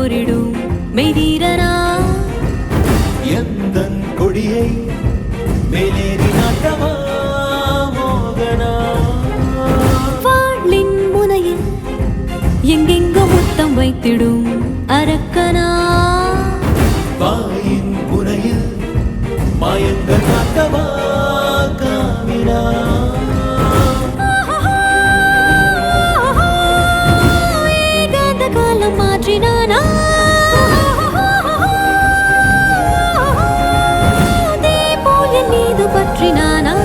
போரிடும் மெய்தீரனா எந்தன் கொடியை மேலேறி நாட்டமா மோகனா வாளின் முனையில் எங்கெங்கோ முத்தம் வைத்திடும் அரக்கனா வாயின் முனையில் மாயங்கள் காட்டவா காமினா ஏகாந்த காலம் மாற்றினானா தீபோல் என் மீது பற்றினானா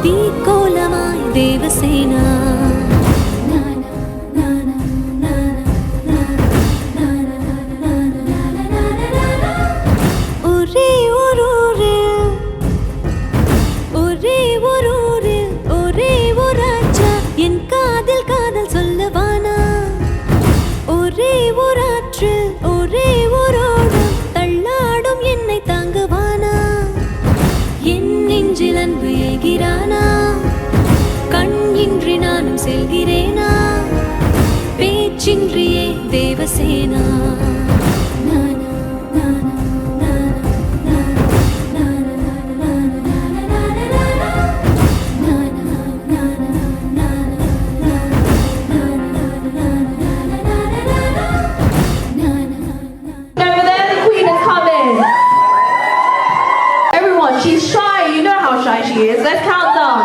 தீக்கோலமாய் தேவசேனா கண்ணின்றி நானும் செல்கிறேனா பேச்சின்றியே Devasena She's shy, you know how shy she is. Let's count down.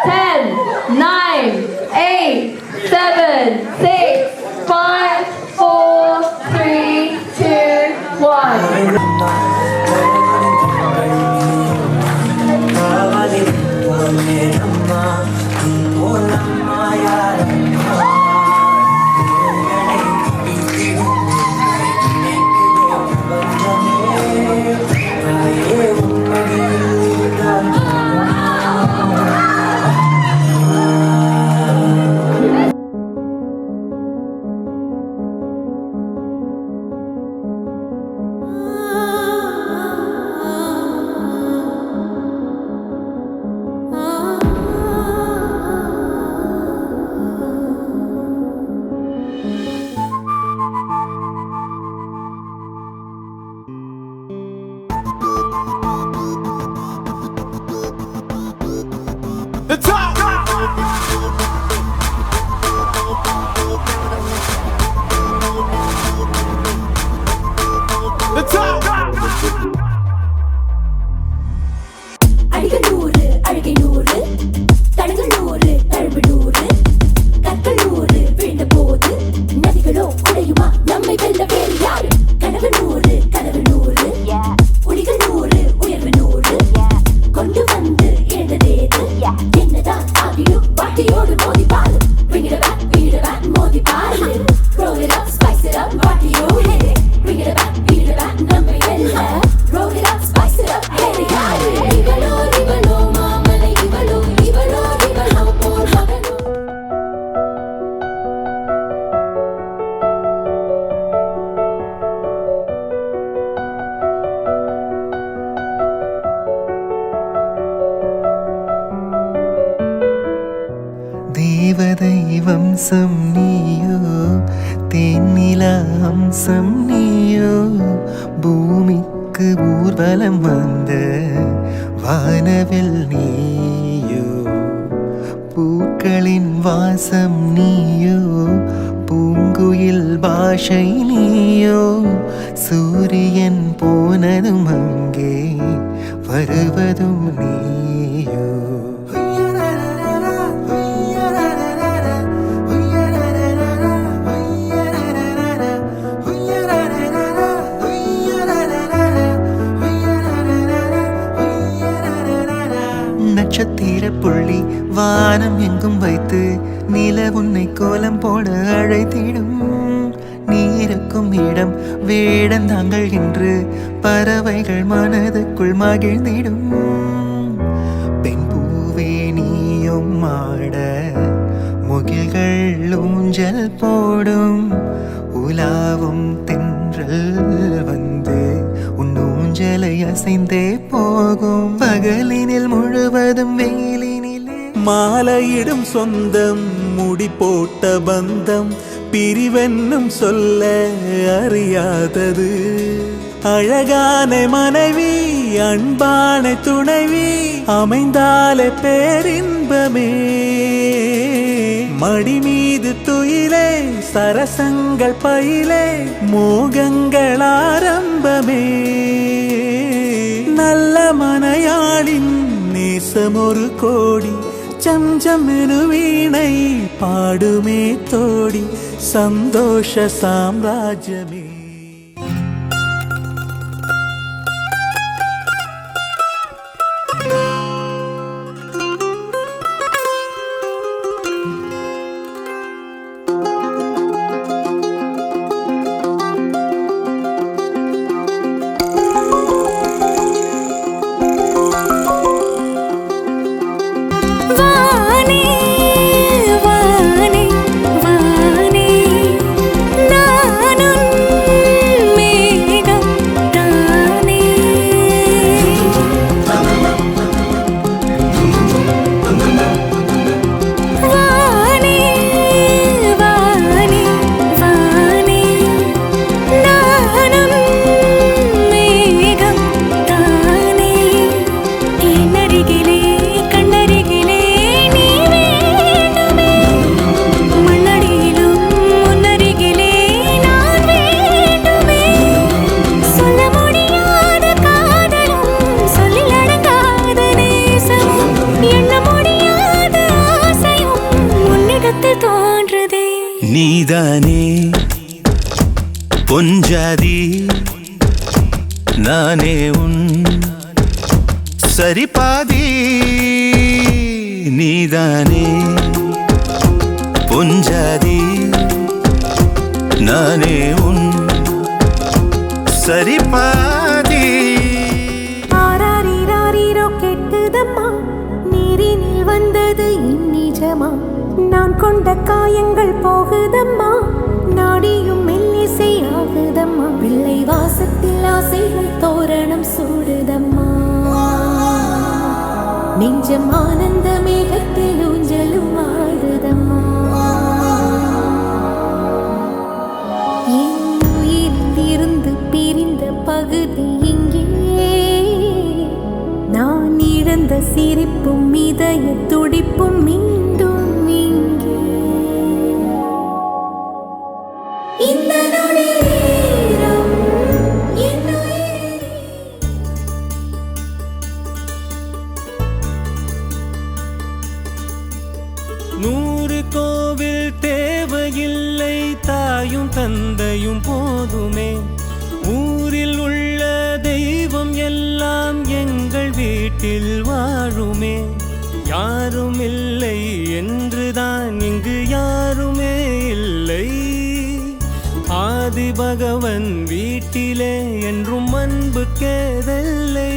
10, 9, 8, 7, 6, 5, 4, 3, 2, The top! The top! அடிகள் 100 அழகை 100 தடங்கள் 100 தழும்பு 100 கற்கள் 100 விழுந்த போது நதிகளோ உடையுமா நம்மை வெல்ல வேறு யாரு கனவு 100 கனவு 100 ஒளிகள் 100 உயர்வு 100 கொண்டு வந்து இழந்ததேது என்னதான் ஆகியும் பாட்டியோடு மோதி பாரு bring it back மோதி பாரு roll it up spice it up பாட்டியோ hey bring it back நம்மை வெல்ல roll it up spice it up hey யாரு இவளோ மாமலை இவளோ போர் மகனோ தேவதை வம்சம் நீயோ தேனிலா அம்சம் நீயோ பூமிக்கு ஊர்வலம் வந்த வானவில் நீயோ பூக்களின் வாசம் நீயோ பூங்குயில் பாஷை நீயோ சூரியன் போனதும் அங்கே வருவதும் நீயோ நட்சத்திர புள்ளி வானம் எங்கும் வைத்து நில உன்னை கோலம் போட அழைத்திடும் நீருக்கும் இடம் வேடந்தாங்கள் என்று பறவைகள் மனதுக்குள் மகிழ்ந்திடும் பெண் பூவே நீயும் ஆட முகில்கள் ஊஞ்சல் போடும் உலாவும் தென்றல் வந்து உன் ஊஞ்சலை அசைந்தே போகும் பகலினில் முழுவதும் வெயிலினிலே மாலையிடும் சொந்தம் முடி போட்ட பந்தம் பிரிவென்னும் சொல்ல அறியாதது அழகான மனைவி அன்பான துணைவி அமைந்தாலே பேரின்பமே மடி மீது துயிலே சரசங்கள் பயிலே மோகங்கள் ஆரம்பமே நல்ல மனையாளின் நேசம் ஒரு கோடி சம்சமெனு வீணை பாடுமே தோடி சந்தோஷ சாம்ராஜ்யமே வானே வானே வானே நானும் மேகம் தானே வானே வானே வானே நானும் மேகம் தானே என்னருகிலே கண்ணருகிலே நீ வேண்டுமே மண்ணடியிலும் முன்னருகிலே நான் வேண்டுமே சொல்ல முடியாத காதலும் சொல்லில் அடங்காத நேசமும் எண்ண முடியாத ஆசையும் உன்னிடத்தில் தோன்றுதே நீதானே பொஞ்சாதி நானே உன் சரிபாதி நீதானே பொஞ்சாதி நானே உன் சரிபாதி ஆராரிராரிரோ கெட்டுதம்மா நீரினில் வந்தது இந்நிஜமா நான் கொண்ட காயங்கள் போகுதம்மா நாடியும் மெல்லிசை ஆகுதம்மா பிள்ளை வாசத்தில் ஆசைகள் தோரணம் சூடுதம்மா நெஞ்சம் ஆனந்த மேகத்தில் ஊஞ்சலும் ஆடுதம்மா என் உயிரிலிருந்து பிரிந்த பகுதி இங்கே நான் இழந்த சிரிப்பும் இதய துடிப்பும் மீண்டும் இங்கே இந்த நொடி நேரம் என் உயிரில் நூறு கோவில் தேவையில்லை தாயும் தந்தையும் போதுமே ஊரில் உள்ள தெய்வம் எல்லாம் எங்கள் வீட்டில் வாழுமே யாரும் இல்லை என்றுதான் இங்கு யாருமே இல்லை ஆதி பகவன் வீட்டிலே என்றும் அன்பு கேதல்லை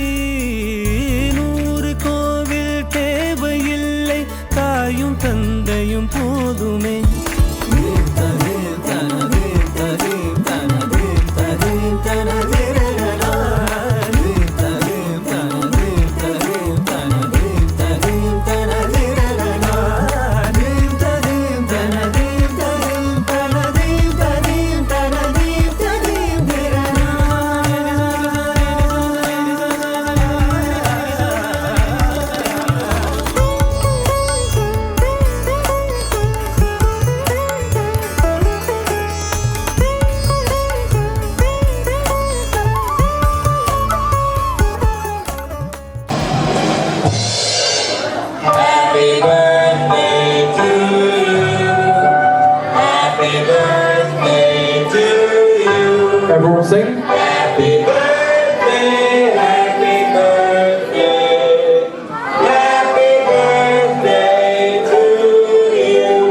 நூறு கோவில் தேவையில்லை தாயும் தந்தையும் போதுமே Everyone sing. Happy birthday, happy birthday, happy birthday to you.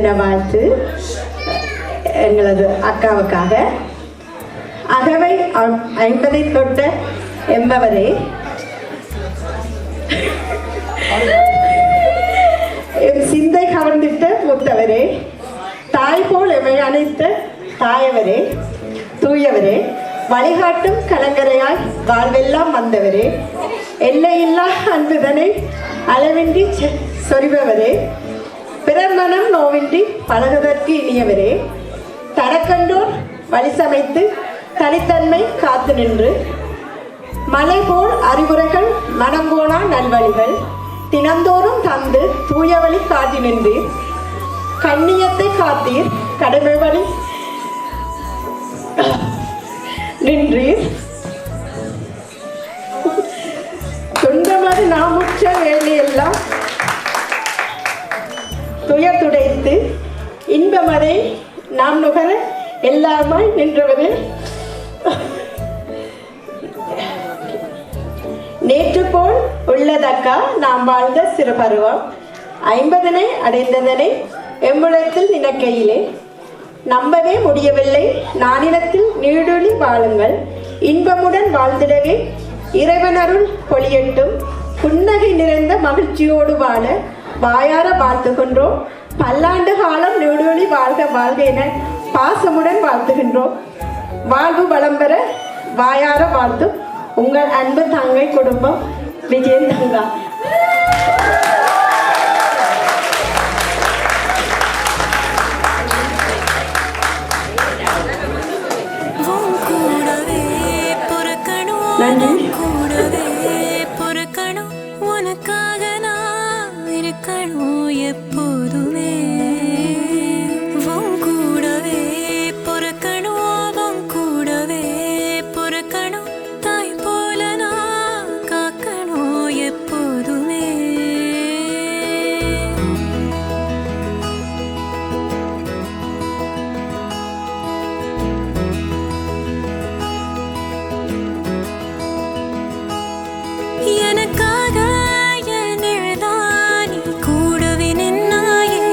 திருமண வாழ்த்து எங்களது அக்காவுக்காக. அகவை 50 தொட்ட என்பவரே, என் சிந்தை கவர்ந்திட்ட மூத்தவரே, தாய் போல் எமை அணைத்த தாயவரே, தூயவரே, வழிகாட்டும் கலங்கரையாய் வாழ்வெல்லாம் வந்தவரே, எல்லையில்லா அன்புதனை அளவின்றி சொரிபவரே, பிறர் மனம் நோவின்றி பழகுவதற்கு இனியவரே, தனக்கண்டோர் வழி சமைத்து தனித்தன்மை காத்து நின்று மலை போல் அறிவுரைகள் மனம் போனா நல்வழிகள் தினந்தோறும் தந்து தூய வழி காட்டி நின்றீர், கண்ணியத்தை காத்தீர், கடமை வழி நின்றீர், துன்பமது நாமுற்ற வேலையெல்லாம் துயர் துடைத்து இன்பமதை நாம் நுகர எல்லாமாய் நின்றவரே, நேற்று போல் உள்ளதக்கா நாம் வாழ்ந்த சிறு பருவம் 50 அடைந்ததனை எம்முளத்தில் நினைக்கையிலே நம்பவே முடியவில்லை. நானிலத்தில் நீடுழி வாழுங்கள், இன்பமுடன் வாழ்ந்திடவே இறைவனருள் பொழியட்டும், புன்னகை நிறைந்த மகிழ்ச்சியோடு வாழ வாயார வாழ்த்துகின்றோம். பல்லாண்டு காலம் நீடுழி வாழ்க வாழ்க என பாசமுடன் வாழ்த்துகின்றோம். வாழ்வு வளம் பெற வாயார வாழ்த்தும் உங்கள் அன்பு தங்கை குடும்பம் விஜயன் தங்கா. நன்றி. உனக்காக நான் இருக்கணும் எப்போதுமே, கூடவே பொறுக்கணும், கூடவே பொறுக்கணும், தாய் போல நான் காக்கணும் எப்போதுமே. எனக்காக என் நிழலாய் கூடவே நின்னாயே,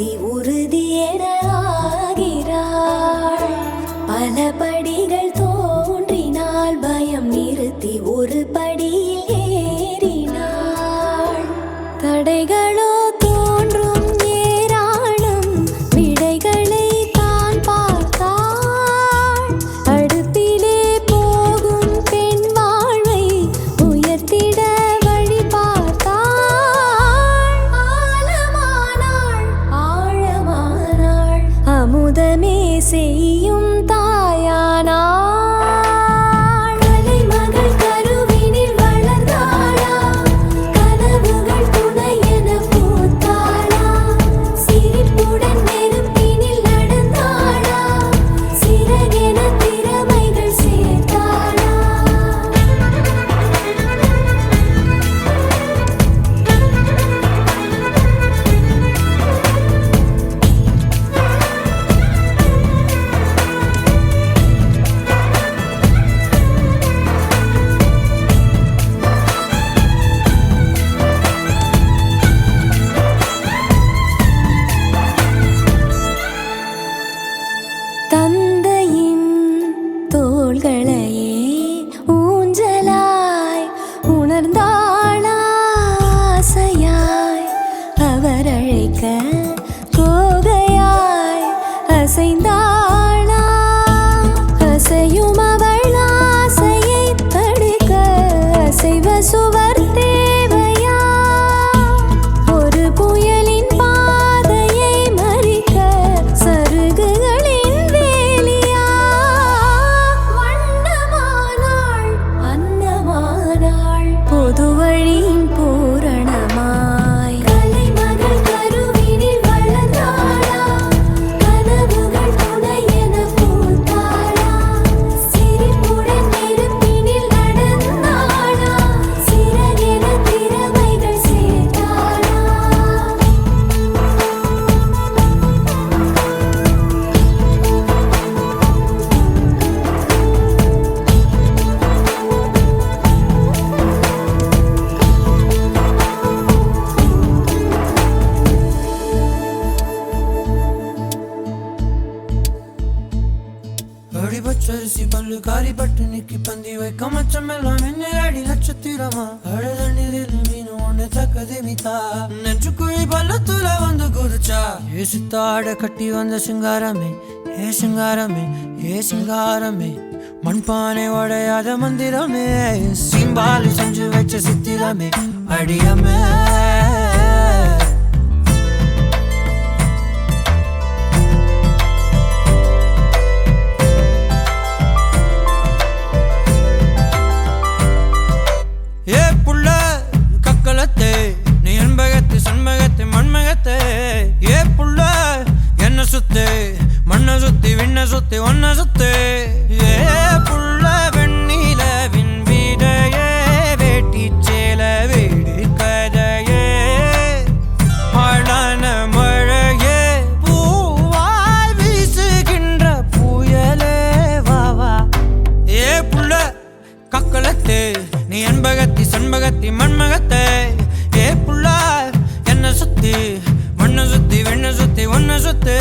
நிறுத்தி உறுதி என ஆகிறாள். பல படிகள் தோன்றினால் பயம் நிறுத்தி ஒரு படியில் ஏறினாள். தடைகளோ தோன்றும் ஏராளம், விடைகளை தான் பார்த்தாள். அடுப்பிலே போகும் பெண் வாழ்வை உயர்த்திட வழி பார்த்தாள். ஆழமானாள் ஆழமானாள், அமுதமே செய்யும் தாயானாள். கலைமகள் கருவினில் வளர்ந்தாளா, கனவுகள் துணை என பூத்தாளா. சிரிப்புடன் நெருப்பினில் நடந்தாளா, சிறகென திறமைகள் சேர்த்தாளா. தந்தையின் தோள்களையே ஊஞ்சலாய் உணர்ந்தாளாசையாய். அவர் அழைக்க கோகையாய் அசைந்தாளா. அசையும் அவள் ஆசையை தடுக்க அசைவ சுவர் தேவையா. ஒரு புயலின் பாதையை மறிக்க சருகுகளின் வேலியா. வண்ணமானாள் அன்னமானாள், பொது வழியின் பூரணமாய். கலைமகள் கருவினில் வளர்ந்தாளா, கனவுகள் துணை என பூத்தாளா. சிரிப்புடன் நெருப்பினில் நடந்தாளா, சிறகென திறமைகள் சேர்த்தாளா. அடிபச்சரிசி பல்லு காரி பட்டு நிக்கி பந்தி வைக்க மச்சம் எல்லாம் என்ன அடி நட்சத்திரமா. அழுத நீரில் மீன் ஒண்ணு தக்கதே மிதா, நெஞ்சுக்குழி பள்ளத்துல வந்து குதிச்சா. ஏ சித்தாட கட்டி வந்த சிங்காரமே, ஏ சிங்காரமே, ஏ சிங்காரமே. மண்பானை உடையாத மந்திரமே, சிம்பாலி செஞ்சு வச்ச சித்திரமே அடியமே. ஏ புள்ள கக்கலத்தே, நீ என்பகத்து சண்பகத்து மண்மகத்தே. ஏ புள்ள என்ன சுத்து மண்ண சுத்தி விண்ண சுத்தி ஒன்ன சுத்து. ஏ புள்ள வெண்ணிலவின் வீடையே, வேட்டி சேல வீடு கதையே. ஆளான மழையே, பூவாய் வீசுகின்ற புயலே வாவா. ஏ புள்ள கக்கலத்தே, நீ என்பகத்தி சண்பகத்தி மண்மகத்தே. ஏ புள்ள என்ன சுத்தி மண்ண சுத்தி வெண்ண சுத்தி ஒன்ன சுத்து.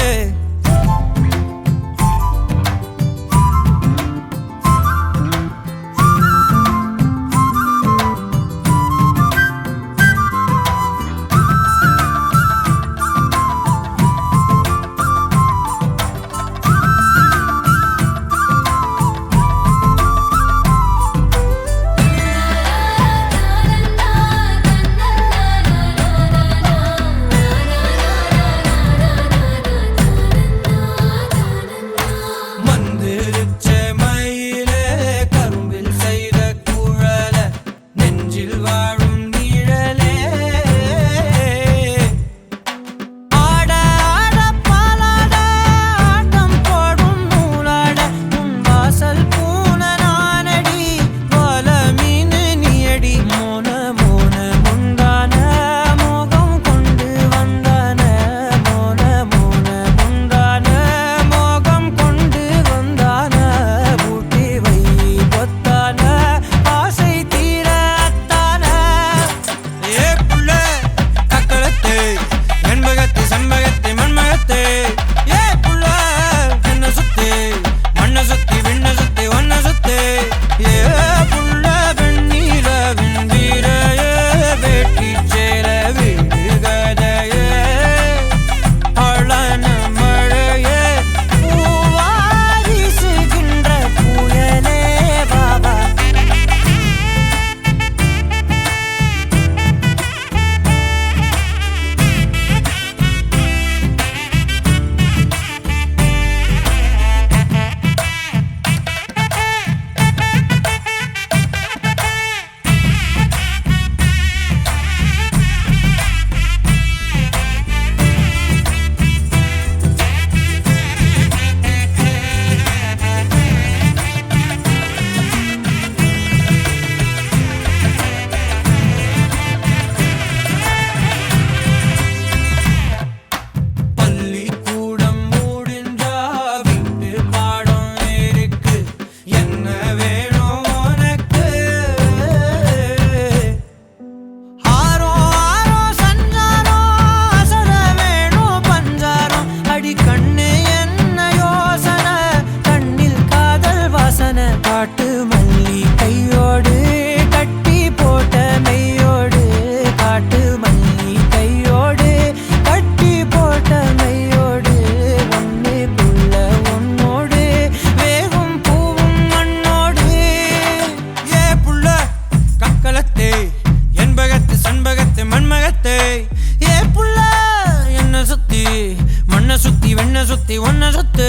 சுத்தி வெண்ண சுத்தி ஒன்ன சுத்து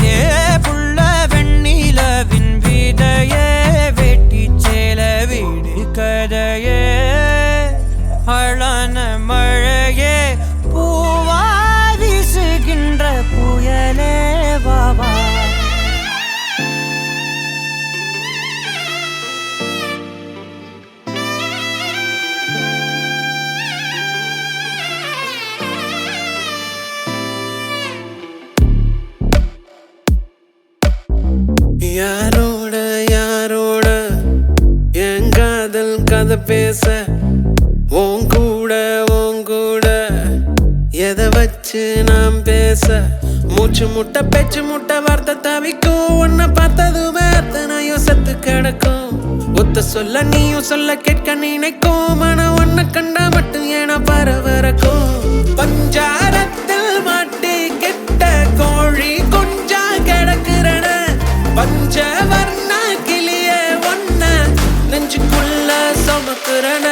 ஏ புள்ள வெண்ணிலவின் வீதையே வெட்டி சேல வீடு கதையே அழான மழையே பூவா வீசுகின்ற புயலே வாவா யாரோட யாரோட என் காதல் கதை பேச உன் கூட எதை வச்சு நாம் பேச மூச்சு முட்டை பேச்சு முட்டை வார்த்தை தவிக்கும் உன்னை பார்த்ததுமே அத்தனையும் செத்து கிடக்கும் ஒத்த சொல்ல நீயும் சொல்ல கேட்க நினைக்கும் ஆனா உன்னை கண்டா மட்டும் ஏனா பரவரக்கும் பஞ்சாரத்தில் மாட்டி கெட்ட கோழி கொஞ்சா கிடக்குறன பஞ்சவர்ண கிளிய ஒன்ன நெஞ்சுக்குள்ள சுமக்குறன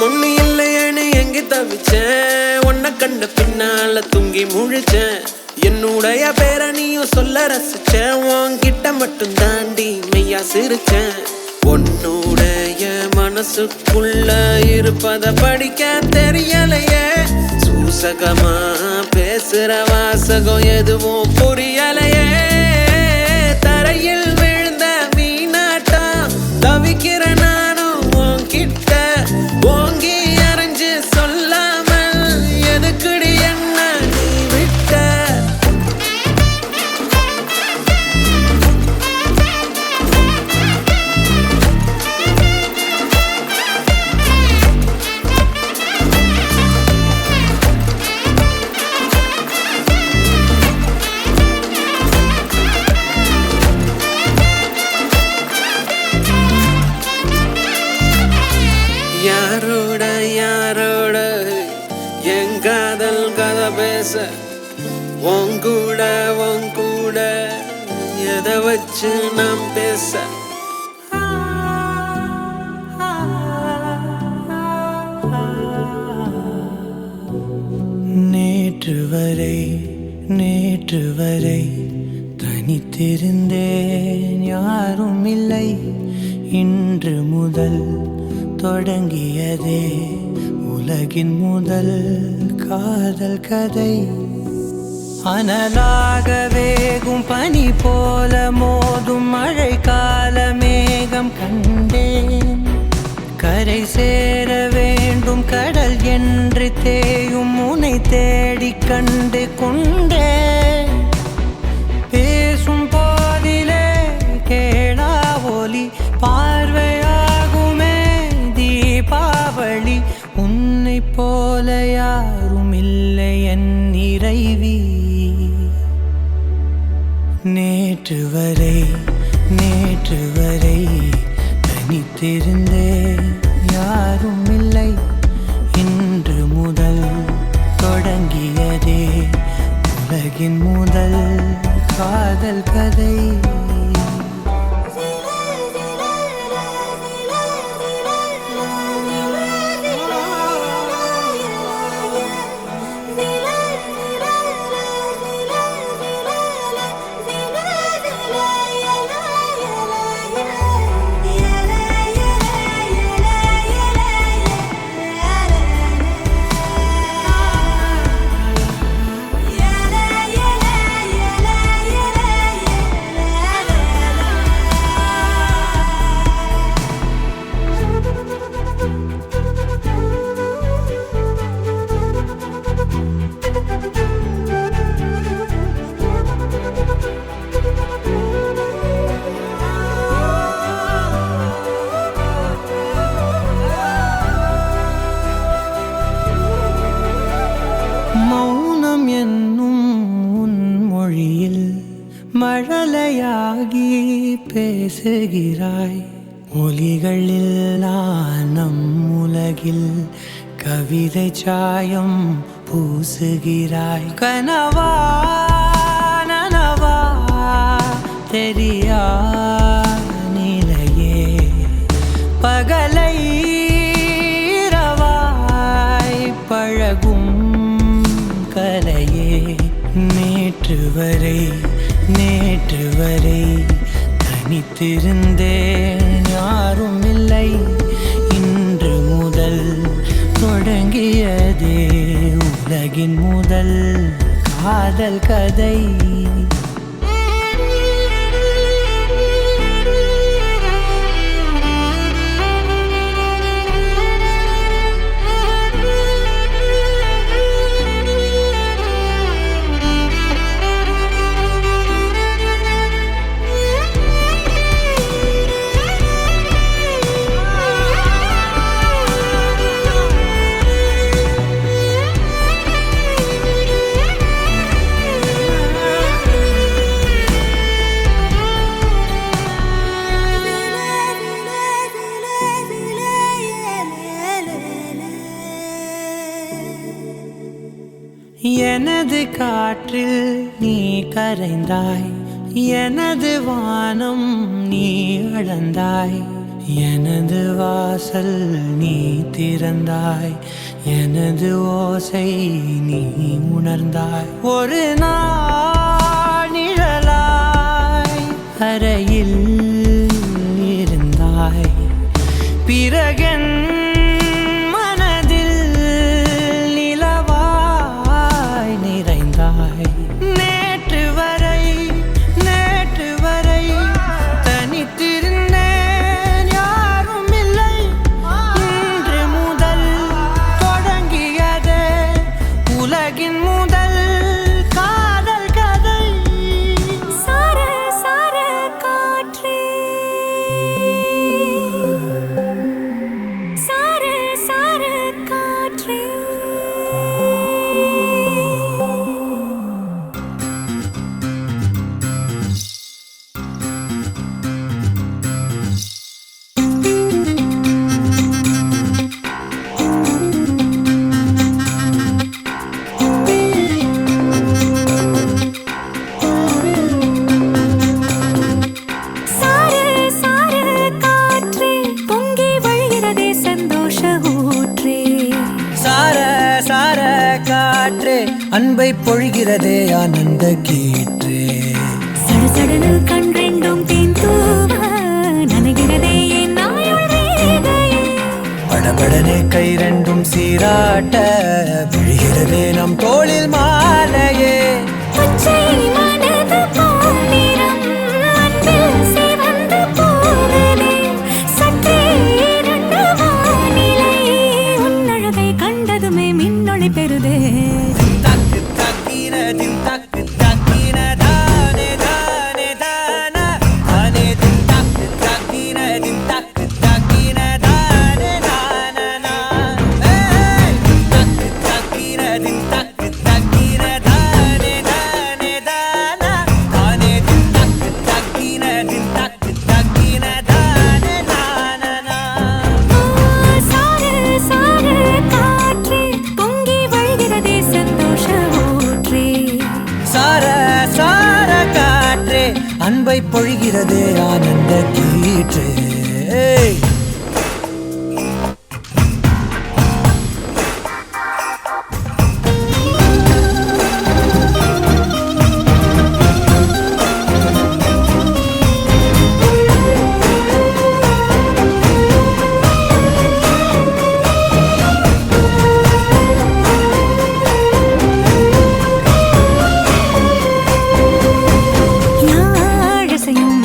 ஒண்ணு இல்லையேன்னு எங்க தவிச்சேன் உன்னை கண்ட பின்னால தூங்கி முழிச்சேன் என்னுடைய பேரை நீயும் சொல்ல ரசிச்சேன் உன்கிட்ட மட்டும் தாண்டி மெய்யா சிரிச்சேன் உன்னுடைய மனசுக்குள்ள இருப்பத படிக்க தெரியலையே சூசகமா பேசுற வாசகம் எதுவும் புரியலையே தரையில் விழுந்த மீனாட்டா தவிக்கிற நானும் உன்கிட்ட ஓங்கி அரைஞ்சு சொல்லாமல் எதுக்குடி என்ன நீ விட்ட யாரோட யாரோட என் காதல் கதை பேச உன் கூட எதை வச்சு நாம் பேச நேற்று வரை தனித்திருந்தேன் யாரும் இல்லை இன்று முதல் தொடங்கியதே உலகின் முதல் காதல் கதை அனலாக வேகும் பனி போல மோதும் மழை கால மேகம் கண்டேன் கரை சேர வேண்டும் கடல் என்று தேயும் உன்னை தேடி கண்டு கொண்டேன் பேசும் போதிலே கேளா ஒலி பார்வையாகுமே தீபாவளி உன்னை போல யாரும் இல்லை என் இறைவி நேற்று வரை தனித்திருந்தேன் யாரும் இல்லை இன்று முதல் தொடங்கியதே உலகின் முதல் காதல் கதை பேசுகிறாய் ஒலிகளில் நம் உலகில் கவிதை சாயம் பூசுகிறாய் கனவா நனவா தெரியா நிலையே பகலை இரவாய் பழகும் கலையே நேற்று வரை தனித்திருந்தேன் யாரும் இல்லை இன்று முதல் தொடங்கியதே உலகின் முதல் காதல் கதை எனது காற்றில் நீ கரைந்தாய் எனது வானம் நீ அளந்தாய் எனது வாசல் நீ திறந்தாய் எனது ஓசை நீ உணர்ந்தாய் ஒரு நாள் நிழலாய் அறையில் இருந்தாய் பிறகன் நேற்று வரை தனித்திருந்தேன் யாரும் இல்லை இன்று முதல் தொடங்கியதே உலகின் முதல் காதல் கதை சார சார காற்றே சார சார காற்றே அன்பை பொழிகிறதே ஆனந்த கீற்றே சடசடனு கண் ரெண்டும் தேன் தூவ நனைகிறதே என் நாயுள் ரேகையே படபடனே கை ரெண்டும் சீராட்ட விழுகிறதே நம் தோளில் மாலையே பச்சை மனது பொன்னிறம் அன்பில் சிவந்து போகுதே சற்றே இருண்ட வானிலை உன்னழகை கண்டதுமே மின்னொளி பெறுதே அன்பை பொழிகிறதே ஆனந்த கீற்றே யாழசையும்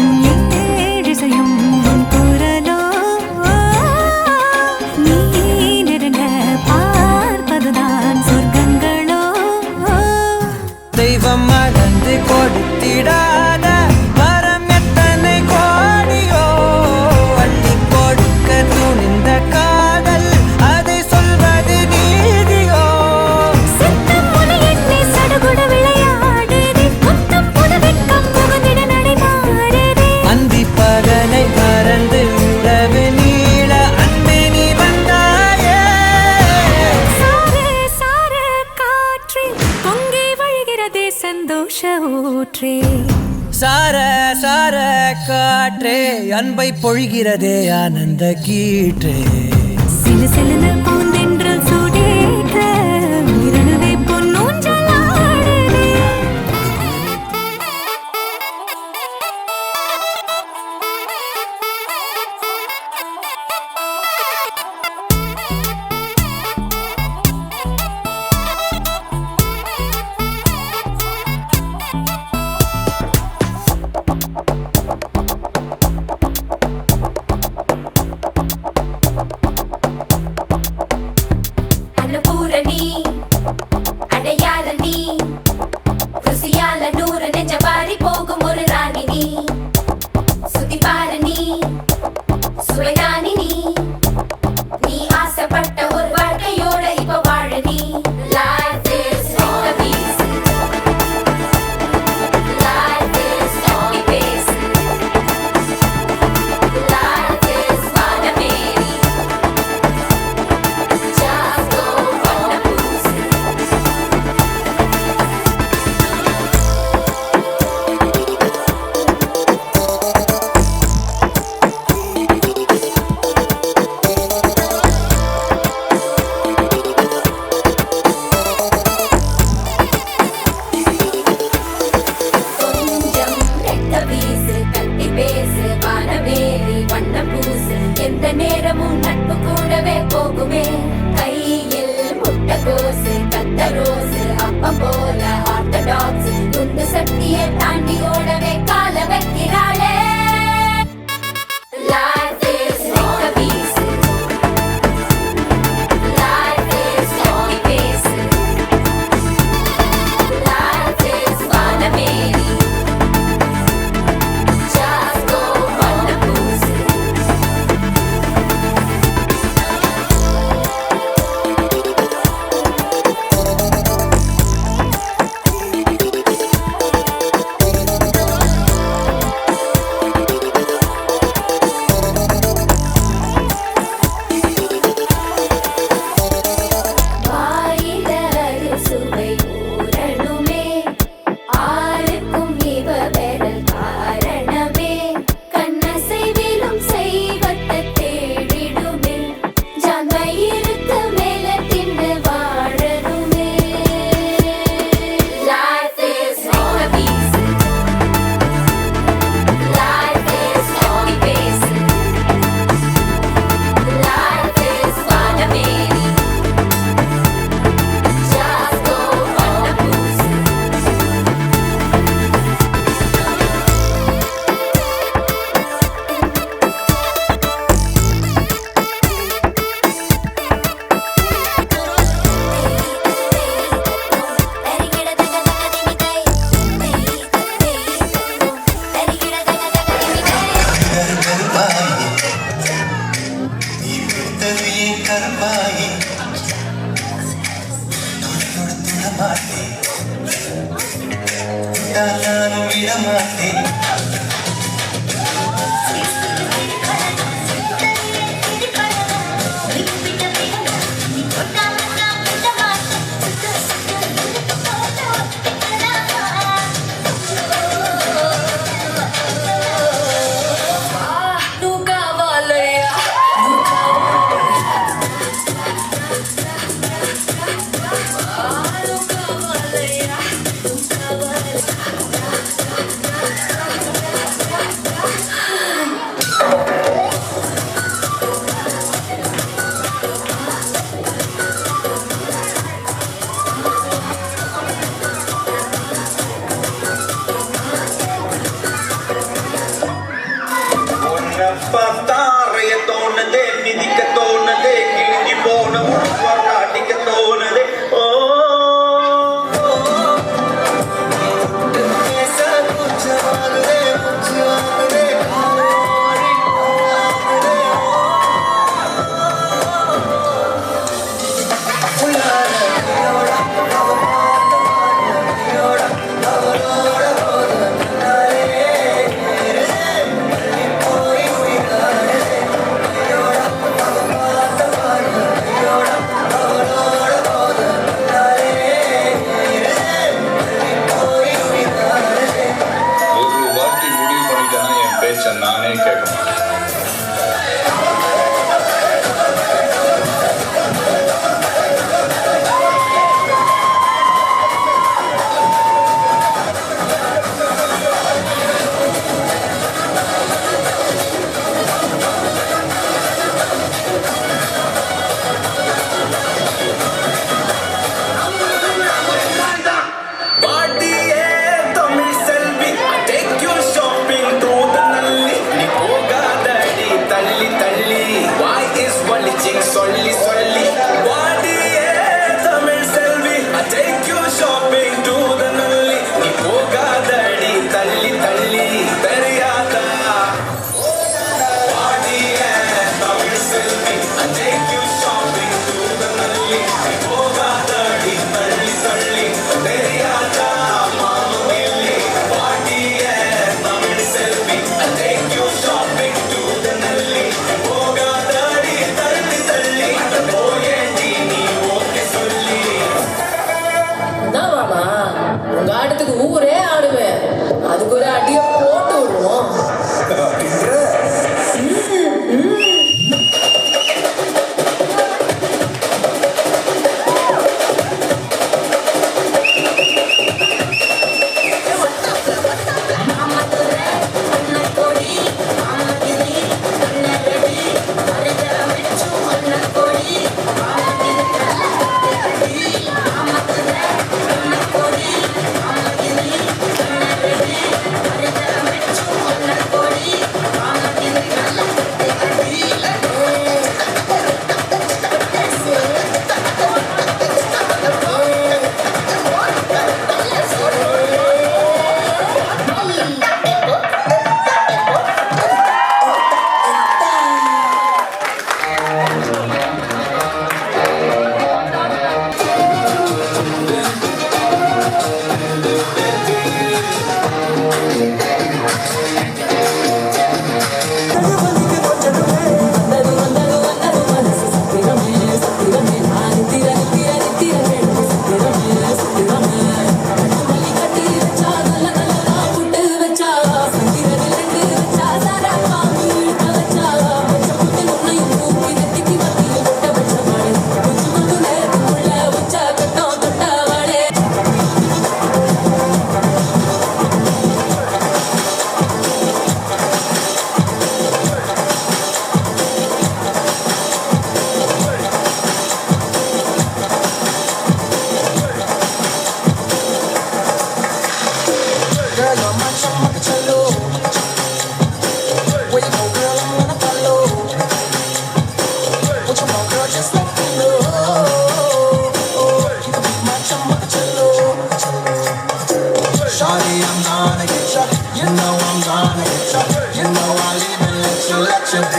அன்பை பொழிகிறதே ஆனந்த கீற்றே சிலு சிலுன்னு பூந்தென்றல் சூடேற்ற உயிரணுவே பொன்னூஞ்சலாடுதே. அன்னபூரணி அடையாள நீ ருசியால நூறு நெஞ்ச வாரி போகும் ஒரு ராகினி சுதிபாரணி சுவைதானி நீ ஆசைப்பட்ட ஒரு வாழ்க்கையோட இப்ப வாழ நீ Life is like a beast. Life is only base. Life is Vanameri. Just go on a boost. கொஞ்சம் ரெட்ட வீசு கட்டி பேசு வானவேலி வண்ணம் பூசு எந்த நேரமும் நட்பு கூடவே போகுமே கையில் முட்டைகோசு கத்த ரோசு அப்பம் போல ஆர்த்தடாக்ஸ் குண்டு சட்டியை தாண்டி ஓடவே கால வைக்கிறாளே Life is like a beast. Life is only base. Life is Vanameri. Just go on a boost. வாயில சுவை ஊறணுமே ஆருக்கும் இவ விரல் காரணமே கண்ணசைவிலும் செய்வத்தை தேடிடுமே ஜான்மயிருக்கு மேல தின்னு வாழணுமே Life is like a beast. Life is only base. Life is Vanameri. Just go on a boost.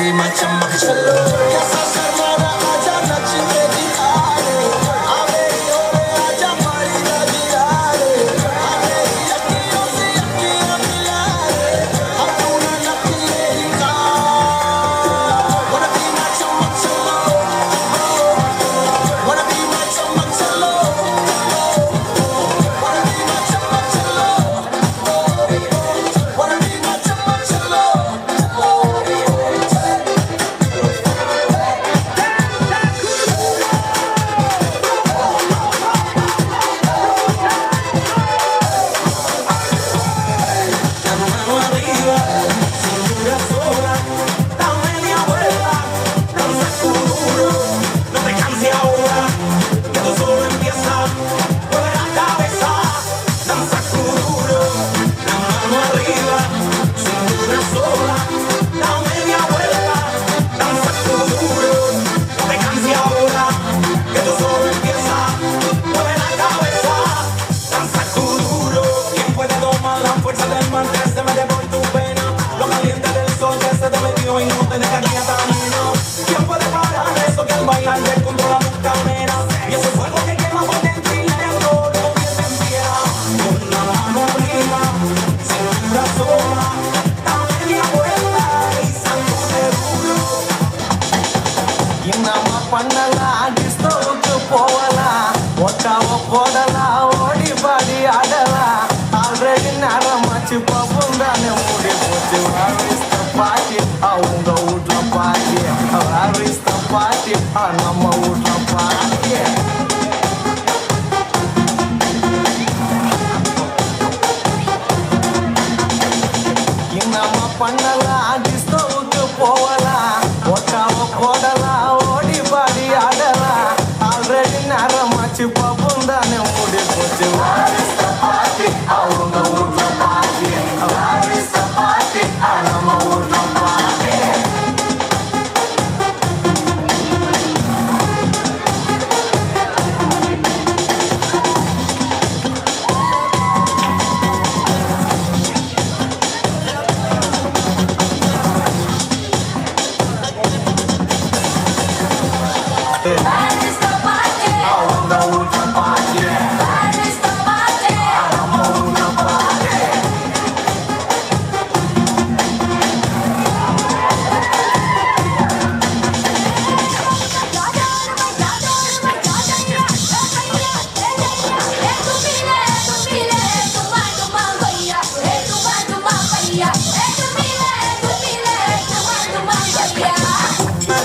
be my chumma chalo. Kaisa sarmana aja nachne dikhare. Aaperi ore aja mari lagiyare. Aaperi akhiyon se akhiyon milare. Apna nakle ka. Wanna be my chumma chalo. Wanna be my chumma chalo. Wanna be my chumma chalo. Wanna be my chumma chalo. பண்ணலாம் டிஸ்கோவுக்கு போகலாம் ஒட்டாவ போடலாம் ஓடி பாடி ஆடலாம் already நேரமாச்சு பாப்போம் தானே மூடி போச்சு வாரிஸ்த பாட்டி அவங்க வீட்ல பாட்டி வாரிஸ்த பாட்டி நம்ம வீட்ல பாட்டி நம்ம பண்ணலாம் டிஸ்கோவுக்கு போகலாம் ஒட்டாவ போடலாம் ஓடி பாடி ஆடலாம் ஆல்ரெடி நேரமாச்சு பாப்போம் தானே மூடி போச்சு வாரிஸ்த பாட்டி அவங்க வீட்ல பாட்டி வாரிஸ்த பாட்டி நம்ம வீட்ல பாட்டி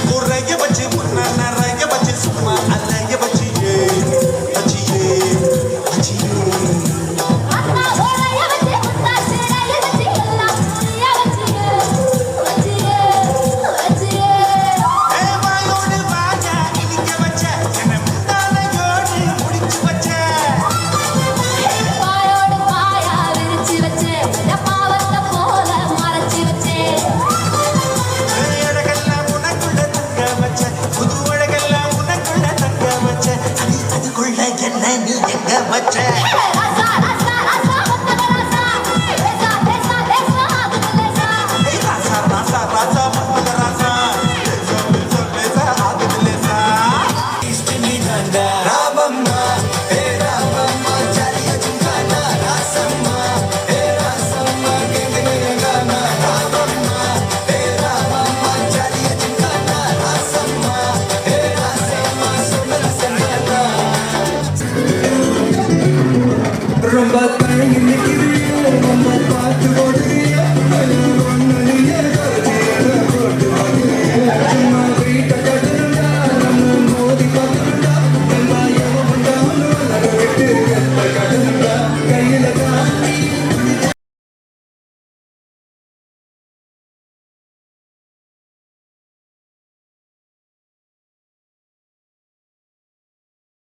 Correia, bate,